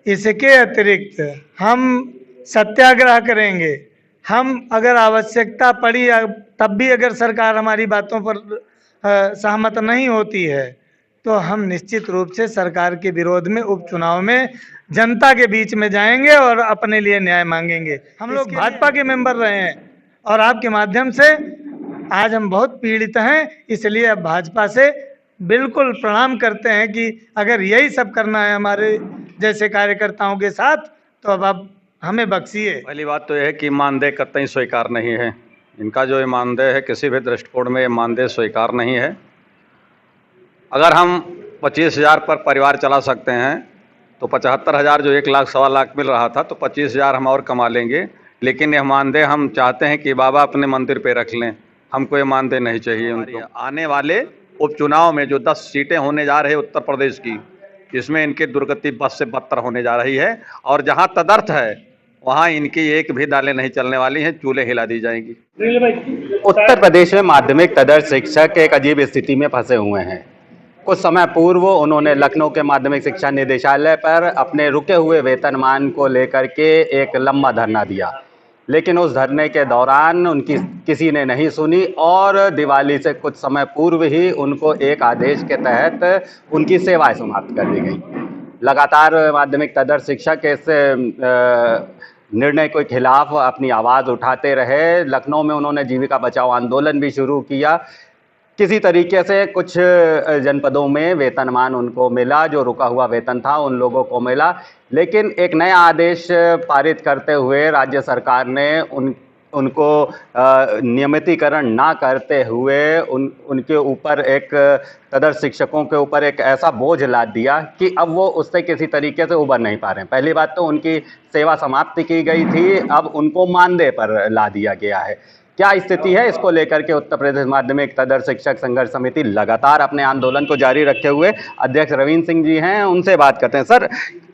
इसके अतिरिक्त हम सत्याग्रह करेंगे। हम अगर आवश्यकता पड़ी तब भी अगर सरकार हमारी बातों पर सहमत नहीं होती है तो हम निश्चित रूप से सरकार के विरोध में उपचुनाव में जनता के बीच में जाएंगे और अपने लिए न्याय मांगेंगे। हम लोग भाजपा के मेंबर रहे हैं और आपके माध्यम से आज हम बहुत पीड़ित हैं, इसलिए अब भाजपा से बिल्कुल प्रणाम करते हैं कि अगर यही सब करना है हमारे जैसे कार्यकर्ताओं के साथ तो अब आप हमें बख्शिए। पहली बात तो यह है कि मानदेय कतई स्वीकार नहीं है। इनका जो ये मानदेय है किसी भी दृष्टिकोण में ये मानदेय स्वीकार नहीं है। अगर हम 25,000 पर परिवार चला सकते हैं तो 75,000 जो 1 लाख सवा लाख मिल रहा था तो 25,000 हम और कमा लेंगे। लेकिन यह मानदेय हम चाहते हैं कि बाबा अपने मंदिर पे रख लें, हमको ये मानदेय नहीं चाहिए उनको। आने वाले उपचुनाव में जो 10 सीटें होने जा रही है उत्तर प्रदेश की, इसमें इनकी दुर्गति बस से बदतर होने जा रही है और जहां तदर्थ है वहां इनकी एक भी दालें नहीं चलने वाली हैं, चूल्हे हिला दी जाएंगी। उत्तर प्रदेश में माध्यमिक तदर्थ शिक्षक एक अजीब स्थिति में फंसे हुए हैं। कुछ समय पूर्व उन्होंने लखनऊ के माध्यमिक शिक्षा निदेशालय पर अपने रुके हुए वेतनमान को लेकर के एक लंबा धरना दिया, लेकिन उस धरने के दौरान उनकी किसी ने नहीं सुनी और दिवाली से कुछ समय पूर्व ही उनको एक आदेश के तहत उनकी सेवाएं समाप्त कर दी गई। लगातार माध्यमिक तदर्थ शिक्षक इस निर्णय के खिलाफ अपनी आवाज़ उठाते रहे। लखनऊ में उन्होंने जीविका बचाओ आंदोलन भी शुरू किया। किसी तरीके से कुछ जनपदों में वेतनमान उनको मिला, जो रुका हुआ वेतन था उन लोगों को मिला, लेकिन एक नया आदेश पारित करते हुए राज्य सरकार ने उनको नियमितीकरण ना करते हुए उनके ऊपर एक तदर्थ शिक्षकों के ऊपर एक ऐसा बोझ लाद दिया कि अब वो उससे किसी तरीके से उबर नहीं पा रहे हैं। पहली बात तो उनकी सेवा समाप्ति की गई थी, अब उनको मानदेय पर ला दिया गया है। क्या स्थिति है, इसको लेकर के उत्तर प्रदेश माध्यमिक तदर्थ शिक्षक संघर्ष समिति लगातार अपने आंदोलन को जारी रखे हुए अध्यक्ष रवींद्र सिंह जी हैं, उनसे बात करते हैं। सर,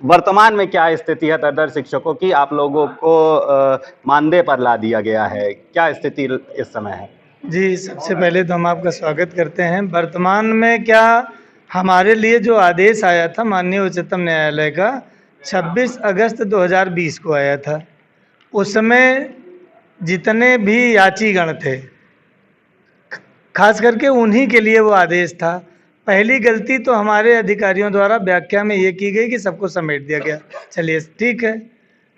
वर्तमान में क्या स्थिति है तदर्थ शिक्षकों की? आप लोगों को मानदेय पर ला दिया गया है, क्या स्थिति इस समय है? जी, सबसे पहले तो हम आपका स्वागत करते हैं। वर्तमान में क्या हमारे लिए जो आदेश आया था माननीय उच्चतम न्यायालय का 26 अगस्त 2020 को आया था, उसमें जितने भी याचीगण थे खास करके उन्हीं के लिए वो आदेश था। पहली गलती तो हमारे अधिकारियों द्वारा व्याख्या में ये की गई कि सबको समेट दिया गया। चलिए ठीक है,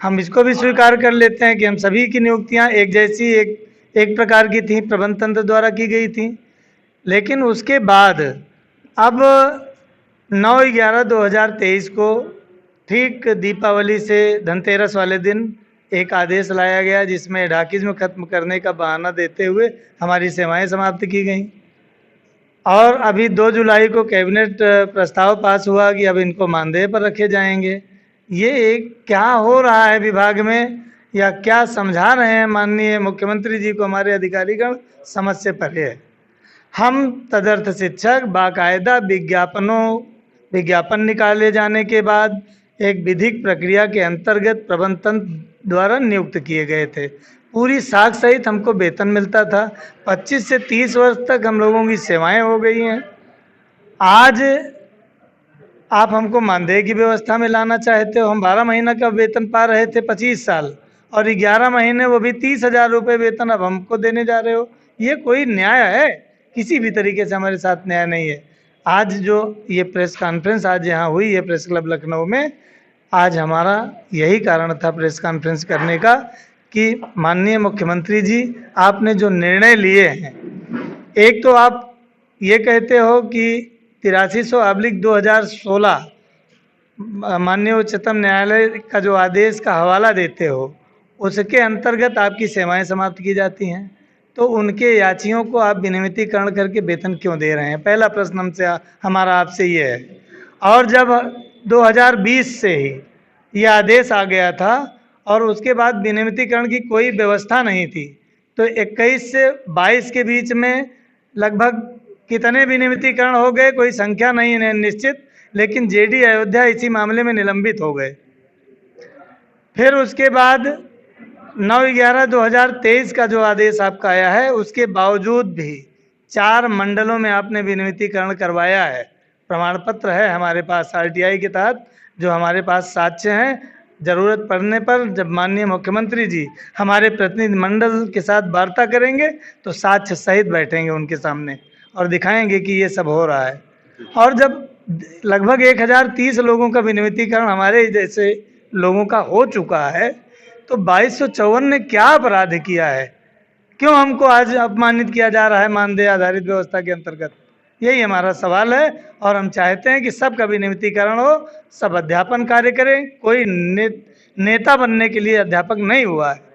हम इसको भी स्वीकार कर लेते हैं कि हम सभी की नियुक्तियां एक जैसी एक प्रकार की थी, प्रबंध तंत्र द्वारा की गई थी। लेकिन उसके बाद अब 9/11/2023 को ठीक दीपावली से धनतेरस वाले दिन एक आदेश लाया गया जिसमें डाकिज्म खत्म करने का बहाना देते हुए हमारी सेवाएं समाप्त की गई। और अभी 2 जुलाई को कैबिनेट प्रस्ताव पास हुआ कि अब इनको मानदेय पर रखे जाएंगे। ये क्या हो रहा है विभाग में या क्या समझा रहे हैं माननीय मुख्यमंत्री जी को हमारे अधिकारीगण, समझ से परे है। हम तदर्थ शिक्षक बाकायदा विज्ञापन निकाले जाने के बाद एक विधिक प्रक्रिया के अंतर्गत प्रबंध तंत्र द्वारा नियुक्त किए गए थे। पूरी साख सहित हमको वेतन मिलता था। 25 से 30 वर्ष तक हम लोगों की सेवाएं हो गई हैं। आज आप हमको मानदेय की व्यवस्था में लाना चाहते हो। हम 12 महीना का वेतन पा रहे थे 25 साल और 11 महीने वो भी 30,000 रुपये वेतन अब हमको देने जा रहे हो। ये कोई न्याय है? किसी भी तरीके से हमारे साथ न्याय नहीं है। आज जो ये प्रेस कॉन्फ्रेंस आज यहाँ हुई है प्रेस क्लब लखनऊ में, आज हमारा यही कारण था प्रेस कॉन्फ्रेंस करने का कि माननीय मुख्यमंत्री जी आपने जो निर्णय लिए हैं, एक तो आप ये कहते हो कि 8300/2016 माननीय उच्चतम न्यायालय का जो आदेश का हवाला देते हो उसके अंतर्गत आपकी सेवाएं समाप्त की जाती हैं, तो उनके याचियों को आप विनियमितीकरण करके वेतन क्यों दे रहे हैं? पहला प्रश्न हमारा आपसे ये है। और जब 2020 से ही ये आदेश आ गया था और उसके बाद विनियमितीकरण की कोई व्यवस्था नहीं थी, तो 21 से 22 के बीच में लगभग कितने विनियमितीकरण हो गए कोई संख्या नहीं है निश्चित, लेकिन जेडी अयोध्या इसी मामले में निलंबित हो गए। फिर उसके बाद 9/11/2023 का जो आदेश आपका आया है उसके बावजूद भी 4 मंडलों में आपने विनियमितीकरण करवाया है। प्रमाण पत्र है हमारे पास, आरटीआई के तहत जो हमारे पास साक्ष्य हैं, ज़रूरत पड़ने पर जब माननीय मुख्यमंत्री जी हमारे प्रतिनिधिमंडल के साथ वार्ता करेंगे तो साक्ष्य सहित बैठेंगे उनके सामने और दिखाएंगे कि ये सब हो रहा है। और जब लगभग 1030 लोगों का विनियमितीकरण हमारे जैसे लोगों का हो चुका है, तो 2254 ने क्या अपराध किया है? क्यों हमको आज अपमानित किया जा रहा है मानदेय आधारित व्यवस्था के अंतर्गत? यही हमारा सवाल है और हम चाहते हैं कि सबका विनियमितीकरण हो, सब अध्यापन कार्य करें। कोई नेता बनने के लिए अध्यापक नहीं हुआ है।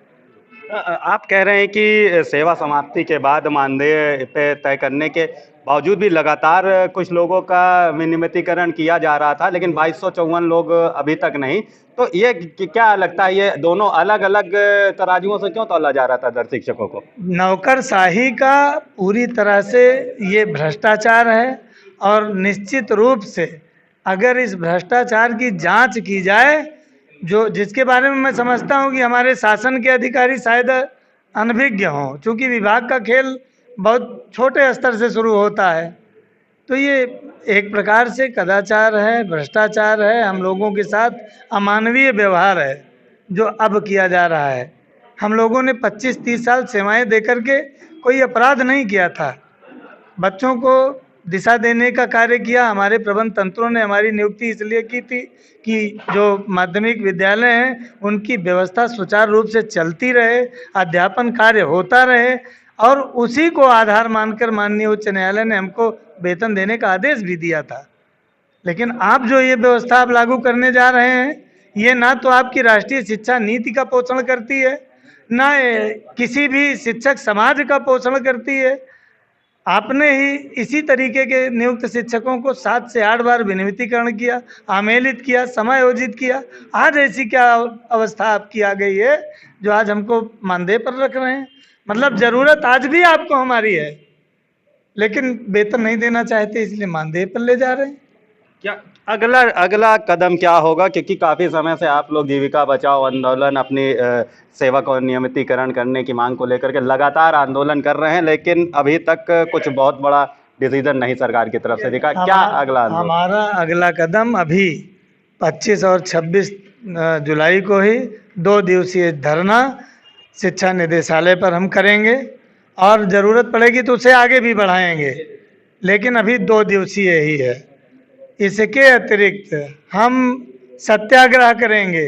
आप कह रहे हैं कि सेवा समाप्ति के बाद मानदेय पे तय करने के बावजूद भी लगातार कुछ लोगों का विनियमितीकरण किया जा रहा था, लेकिन 2254 लोग अभी तक नहीं। तो ये क्या लगता है, ये दोनों अलग अलग तराजुओं से क्यों तौला जा रहा था दर शिक्षकों को? नौकरशाही का पूरी तरह से ये भ्रष्टाचार है और निश्चित रूप से अगर इस भ्रष्टाचार की जांच की जाए, जो जिसके बारे में मैं समझता हूँ कि हमारे शासन के अधिकारी शायद अनभिज्ञ हों, क्योंकि विभाग का खेल बहुत छोटे स्तर से शुरू होता है। तो ये एक प्रकार से कदाचार है, भ्रष्टाचार है, हम लोगों के साथ अमानवीय व्यवहार है जो अब किया जा रहा है। हम लोगों ने 25-30 साल सेवाएं देकर के कोई अपराध नहीं किया था, बच्चों को दिशा देने का कार्य किया। हमारे प्रबंध तंत्रों ने हमारी नियुक्ति इसलिए की थी कि जो माध्यमिक विद्यालय हैं उनकी व्यवस्था सुचारू रूप से चलती रहे, अध्यापन कार्य होता रहे, और उसी को आधार मानकर माननीय उच्च न्यायालय ने हमको वेतन देने का आदेश भी दिया था। लेकिन आप जो ये व्यवस्था आप लागू करने जा रहे हैं, ये ना तो आपकी राष्ट्रीय शिक्षा नीति का पोषण करती है, ना किसी भी शिक्षक समाज का पोषण करती है। आपने ही इसी तरीके के नियुक्त शिक्षकों को 7 से 8 बार विनियमितीकरण किया, आमेलित किया, समायोजित किया। आज ऐसी क्या अवस्था आपकी आ गई है जो आज हमको मानदेय पर रख रहे हैं? मतलब ज़रूरत आज भी आपको हमारी है, लेकिन वेतन नहीं देना चाहते, इसलिए मानदेय पर ले जा रहे हैं। क्या अगला कदम क्या होगा? क्योंकि काफ़ी समय से आप लोग जीविका बचाओ आंदोलन, अपनी सेवा को नियमितीकरण करने की मांग को लेकर के लगातार आंदोलन कर रहे हैं, लेकिन अभी तक कुछ बहुत बड़ा डिसीजन नहीं सरकार की तरफ से दिखा। क्या अगला आंदोलन? हमारा अगला कदम अभी 25 और 26 जुलाई को ही 2 दिवसीय धरना शिक्षा निदेशालय पर हम करेंगे और ज़रूरत पड़ेगी तो उसे आगे भी बढ़ाएंगे, लेकिन अभी 2 दिवसीय ही है। इसके अतिरिक्त हम सत्याग्रह करेंगे।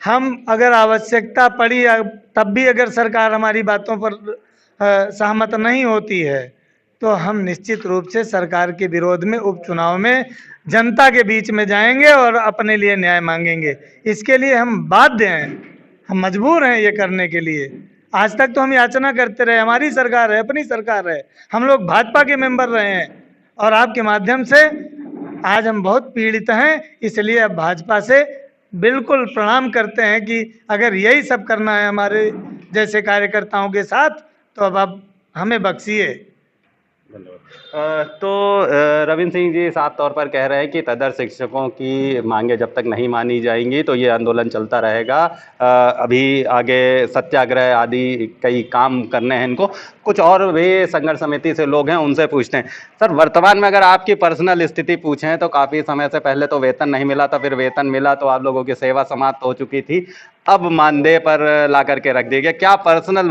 हम अगर आवश्यकता पड़ी तब भी अगर सरकार हमारी बातों पर सहमत नहीं होती है तो हम निश्चित रूप से सरकार के विरोध में उपचुनाव में जनता के बीच में जाएंगे और अपने लिए न्याय मांगेंगे। इसके लिए हम बाध्य हैं, हम मजबूर हैं ये करने के लिए। आज तक तो हम याचना करते रहे, हमारी सरकार है, अपनी सरकार है, हम लोग भाजपा के मेंबर रहे हैं और आपके माध्यम से आज हम बहुत पीड़ित हैं। इसलिए अब भाजपा से बिल्कुल प्रणाम करते हैं कि अगर यही सब करना है हमारे जैसे कार्यकर्ताओं के साथ तो अब आप हमें बख्शिए। तो रविंद्र सिंह जी साफ तौर पर कह रहे हैं कि तदर शिक्षकों की मांगे जब तक नहीं मानी जाएंगी तो ये आंदोलन चलता रहेगा। अभी आगे सत्याग्रह आदि कई काम करने हैं इनको। कुछ और भी संघर्ष समिति से लोग हैं, उनसे पूछते हैं। सर, वर्तमान में अगर आपकी पर्सनल स्थिति पूछें तो काफ़ी समय से पहले तो वेतन नहीं मिला था, फिर वेतन मिला तो आप लोगों की सेवा समाप्त हो चुकी थी, अब मानदेय पर ला करके रख दी गई। क्या पर्सनल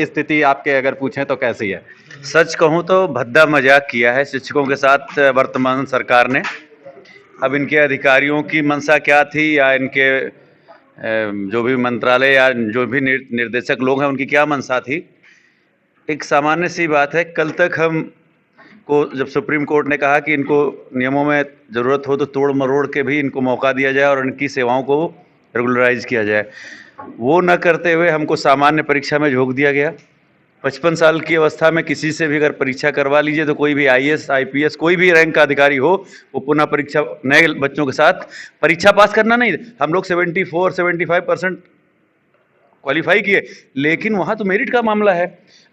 स्थिति आपके अगर पूछें तो कैसी है? सच कहूँ तो भद्दा मजाक किया है शिक्षकों के साथ वर्तमान सरकार ने। अब इनके अधिकारियों की मंशा क्या थी या इनके जो भी मंत्रालय या जो भी निर्देशक लोग हैं उनकी क्या मंशा थी, एक सामान्य सी बात है। कल तक हम को जब सुप्रीम कोर्ट ने कहा कि इनको नियमों में ज़रूरत हो तो तोड़ मरोड़ के भी इनको मौका दिया जाए और इनकी सेवाओं को रेगुलराइज किया जाए, वो न करते हुए हमको सामान्य परीक्षा में झोंक दिया गया। 55 साल की अवस्था में किसी से भी अगर परीक्षा करवा लीजिए तो कोई भी IAS IPS कोई भी रैंक का अधिकारी हो वो पुनः परीक्षा नए बच्चों के साथ परीक्षा पास करना नहीं। हम लोग 74-75% क्वालिफाई किए, लेकिन वहाँ तो मेरिट का मामला है।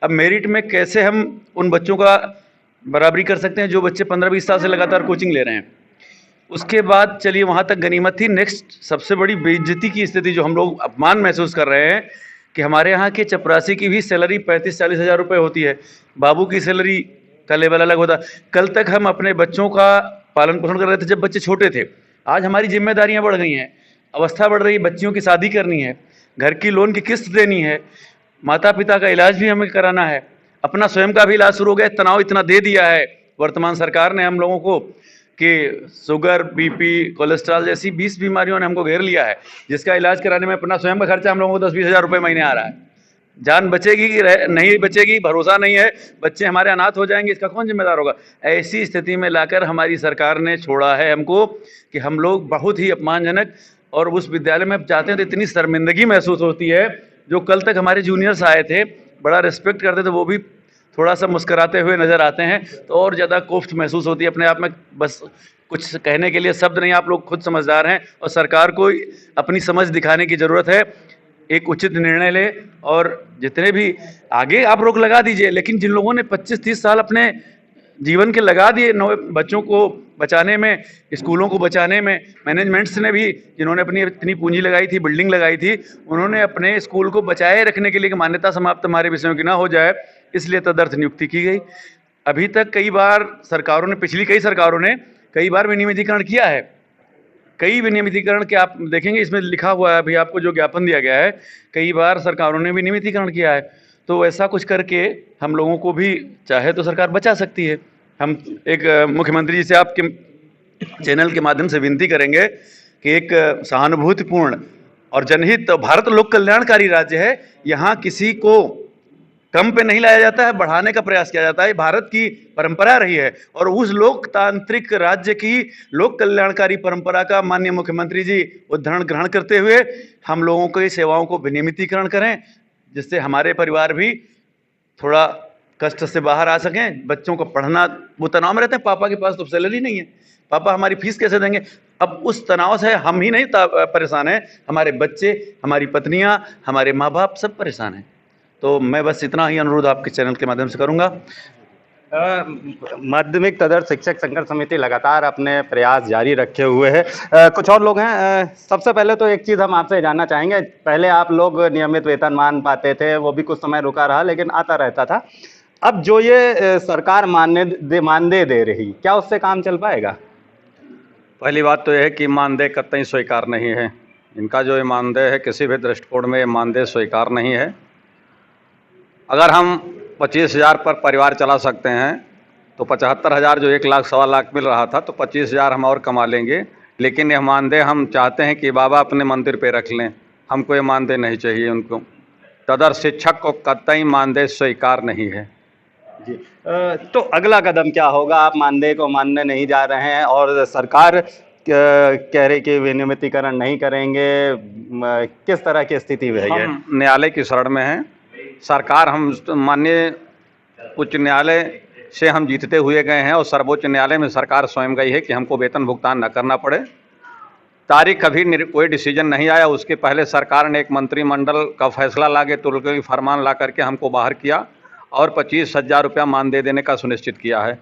अब मेरिट में कैसे हम उन बच्चों का बराबरी कर सकते हैं जो बच्चे 15-20 साल से लगातार कोचिंग ले रहे हैं। उसके बाद चलिए वहाँ तक गनीमत थी। नेक्स्ट सबसे बड़ी बेइज्जती की स्थिति जो हम लोग अपमान महसूस कर रहे हैं कि हमारे यहाँ के चपरासी की भी सैलरी 35-40 हज़ार रुपये होती है, बाबू की सैलरी का लेवल अलग होता। कल तक हम अपने बच्चों का पालन पोषण कर रहे थे जब बच्चे छोटे थे, आज हमारी जिम्मेदारियां बढ़ गई हैं, अवस्था बढ़ रही है, बच्चियों की शादी करनी है, घर की लोन की किस्त देनी है, माता पिता का इलाज भी हमें कराना है, अपना स्वयं का भी इलाज शुरू हो गया। तनाव इतना दे दिया है वर्तमान सरकार ने हम लोगों को कि शुगर, बीपी, कोलेस्ट्रॉल जैसी 20 बीमारियों ने हमको घेर लिया है, जिसका इलाज कराने में अपना स्वयं का खर्चा हम लोगों को 10-20 हज़ार रुपये महीने आ रहा है। जान बचेगी कि नहीं बचेगी, भरोसा नहीं है। बच्चे हमारे अनाथ हो जाएंगे, इसका कौन जिम्मेदार होगा? ऐसी स्थिति में लाकर हमारी सरकार ने छोड़ा है हमको कि हम लोग बहुत ही अपमानजनक, और उस विद्यालय में अब जाते हैं तो इतनी शर्मिंदगी महसूस होती है। जो कल तक हमारे जूनियर्स आए थे, बड़ा रिस्पेक्ट करते थे, वो भी थोड़ा सा मुस्कराते हुए नज़र आते हैं, तो और ज़्यादा कोफ्त महसूस होती है अपने आप में। बस कुछ कहने के लिए शब्द नहीं, आप लोग खुद समझदार हैं और सरकार को अपनी समझ दिखाने की ज़रूरत है। एक उचित निर्णय ले, और जितने भी आगे आप रोक लगा दीजिए, लेकिन जिन लोगों ने 25-30 साल अपने जीवन के लगा दिए बच्चों को बचाने में, स्कूलों को बचाने में, मैनेजमेंट्स ने भी जिन्होंने अपनी इतनी पूंजी लगाई थी, बिल्डिंग लगाई थी, उन्होंने अपने स्कूल को बचाए रखने के लिए कि मान्यता समाप्त हमारे विषयों की ना हो जाए, इसलिए तदर्थ नियुक्ति की गई। अभी तक कई बार सरकारों ने, पिछली कई सरकारों ने कई बार विनियमितीकरण किया है, कई विनियमितीकरण के आप देखेंगे इसमें लिखा हुआ है, अभी आपको जो ज्ञापन दिया गया है, कई बार सरकारों ने विनियमितीकरण किया है। तो ऐसा कुछ करके हम लोगों को भी चाहे तो सरकार बचा सकती है। हम एक मुख्यमंत्री जी से आपके चैनल के माध्यम से विनती करेंगे कि एक सहानुभूतिपूर्ण और जनहित, भारत लोक कल्याणकारी राज्य है, यहाँ किसी को कम पे नहीं लाया जाता है, बढ़ाने का प्रयास किया जाता है। भारत की परंपरा रही है, और उस लोकतांत्रिक राज्य की लोक कल्याणकारी परंपरा का माननीय मुख्यमंत्री जी उदाहरण ग्रहण करते हुए हम लोगों की सेवाओं को विनियमितीकरण करें, जिससे हमारे परिवार भी थोड़ा कष्ट से बाहर आ सकें। बच्चों को पढ़ना, वो तनाव में रहते हैं, पापा के पास तो सैलरी नहीं है, पापा हमारी फीस कैसे देंगे? अब उस तनाव से हम ही नहीं परेशान हैं, हमारे बच्चे, हमारी पत्नियां, हमारे माँ बाप सब परेशान हैं। तो मैं बस इतना ही अनुरोध आपके चैनल के माध्यम से करूंगा। माध्यमिक तदर्थ शिक्षक संघर्ष समिति लगातार अपने प्रयास जारी रखे हुए है। कुछ और लोग हैं। सबसे पहले तो एक चीज़ हम आपसे जानना चाहेंगे, पहले आप लोग नियमित वेतनमान पाते थे, वो भी कुछ समय रुका रहा लेकिन आता रहता था। अब जो ये सरकार मानदेय दे रही, क्या उससे काम चल पाएगा? पहली बात तो यह है कि मानदेय कतई स्वीकार नहीं है। इनका जो ये मानदेय है, किसी भी दृष्टिकोण में ये मानदेय स्वीकार नहीं है। अगर हम 25,000 पर परिवार चला सकते हैं तो 75,000 जो 1 लाख 1.25 लाख मिल रहा था, तो 25,000 हम और कमा लेंगे। लेकिन यह मानदेय हम चाहते हैं कि बाबा अपने मंदिर पे रख लें, हमको ये मानदेय नहीं चाहिए। उनको तदर्थ शिक्षक को कतई मानदेय स्वीकार नहीं है। जी, तो अगला कदम क्या होगा? आप मानदेय को मानने नहीं जा रहे हैं और सरकार कह रही कि विनियमितीकरण नहीं करेंगे, किस तरह की स्थिति है? हम न्यायालय की शरण में हैं। सरकार, हम माननीय उच्च न्यायालय से हम जीतते हुए गए हैं, और सर्वोच्च न्यायालय में सरकार स्वयं गई है कि हमको वेतन भुगतान न करना पड़े। तारीख अभी कोई डिसीजन नहीं आया, उसके पहले सरकार ने एक मंत्रिमंडल का फैसला ला के, तुरंत फरमान ला करके हमको बाहर किया और 25,000 रुपया मानदेय देने का सुनिश्चित किया है।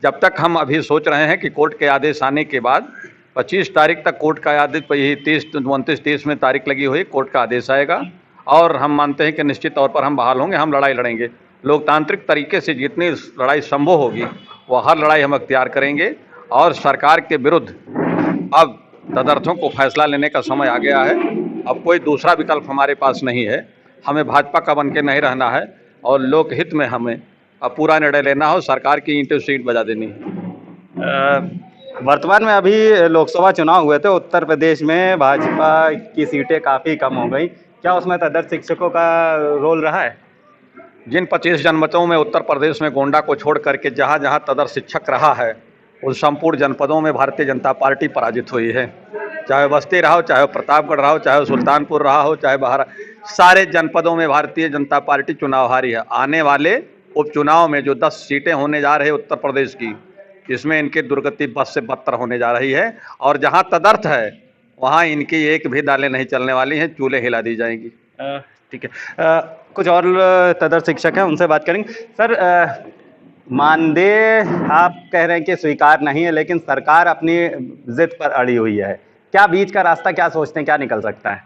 जब तक हम अभी सोच रहे हैं कि कोर्ट के आदेश आने के बाद 25 तारीख तक कोर्ट का आदेश, 29-30 में तारीख लगी हुई, कोर्ट का आदेश आएगा और हम मानते हैं कि निश्चित तौर पर हम बहाल होंगे। हम लड़ाई लड़ेंगे लोकतांत्रिक तरीके से, जितनी लड़ाई संभव होगी वो हर लड़ाई हम अख्तियार करेंगे। और सरकार के विरुद्ध अब तदर्थों को फैसला लेने का समय आ गया है। अब कोई दूसरा विकल्प हमारे पास नहीं है। हमें भाजपा का बन के नहीं रहना है और लोकहित में हमें अब पूरा निर्णय लेना हो, सरकार की ईंटें सीट बजा देनी है। वर्तमान में अभी लोकसभा चुनाव हुए थे उत्तर प्रदेश में, भाजपा की सीटें काफ़ी कम हो गई, क्या उसमें तदर्थ शिक्षकों का रोल रहा है? जिन 25 जनपदों में उत्तर प्रदेश में गोंडा को छोड़ करके जहाँ जहाँ तदर्थ शिक्षक रहा है, उन संपूर्ण जनपदों में भारतीय जनता पार्टी पराजित हुई है। चाहे बस्ती रहा हो, चाहे प्रतापगढ़ रहा हो, चाहे सुल्तानपुर रहा हो, चाहे बाहर, सारे जनपदों में भारतीय जनता पार्टी चुनाव हारी है। आने वाले उपचुनाव में जो 10 सीटें होने जा रही है उत्तर प्रदेश की, इसमें इनकी दुर्गति बस से बदतर होने जा रही है। और जहाँ तदर्थ है वहाँ इनकी एक भी दालें नहीं चलने वाली हैं, चूल्हे हिला दी जाएंगी। ठीक है, कुछ और तदर्थ शिक्षक हैं, उनसे बात करेंगे। सर, मानदेय आप कह रहे हैं कि स्वीकार नहीं है, लेकिन सरकार अपनी जिद पर अड़ी हुई है, क्या बीच का रास्ता, क्या सोचते हैं, क्या निकल सकता है?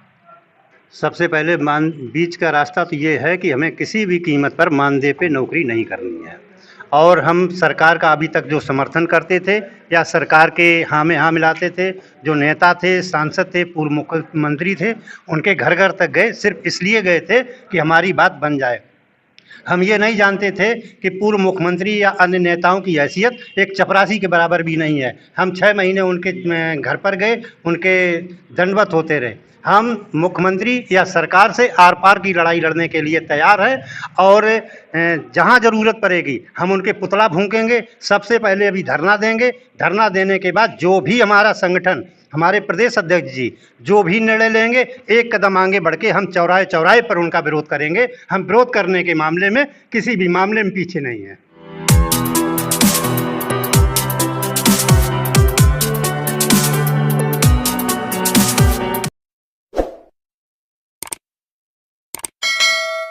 सबसे पहले बीच का रास्ता तो ये है कि हमें किसी भी कीमत पर मानदेय पे नौकरी नहीं करनी है। और हम सरकार का अभी तक जो समर्थन करते थे या सरकार के हाँ में हाँ मिलाते थे, जो नेता थे, सांसद थे, पूर्व मुख्यमंत्री थे, उनके घर घर तक गए, सिर्फ इसलिए गए थे कि हमारी बात बन जाए। हम ये नहीं जानते थे कि पूर्व मुख्यमंत्री या अन्य नेताओं की हैसियत एक चपरासी के बराबर भी नहीं है। हम 6 महीने उनके घर पर गए, उनके दंडवत होते रहे। हम मुख्यमंत्री या सरकार से आर पार की लड़ाई लड़ने के लिए तैयार हैं और जहां ज़रूरत पड़ेगी हम उनके पुतला फूंकेंगे। सबसे पहले अभी धरना देंगे, धरना देने के बाद जो भी हमारा संगठन, हमारे प्रदेश अध्यक्ष जी जो भी निर्णय लेंगे, एक कदम आगे बढ़ के हम चौराहे चौराहे पर उनका विरोध करेंगे। हम विरोध करने के मामले में किसी भी मामले में पीछे नहीं हैं।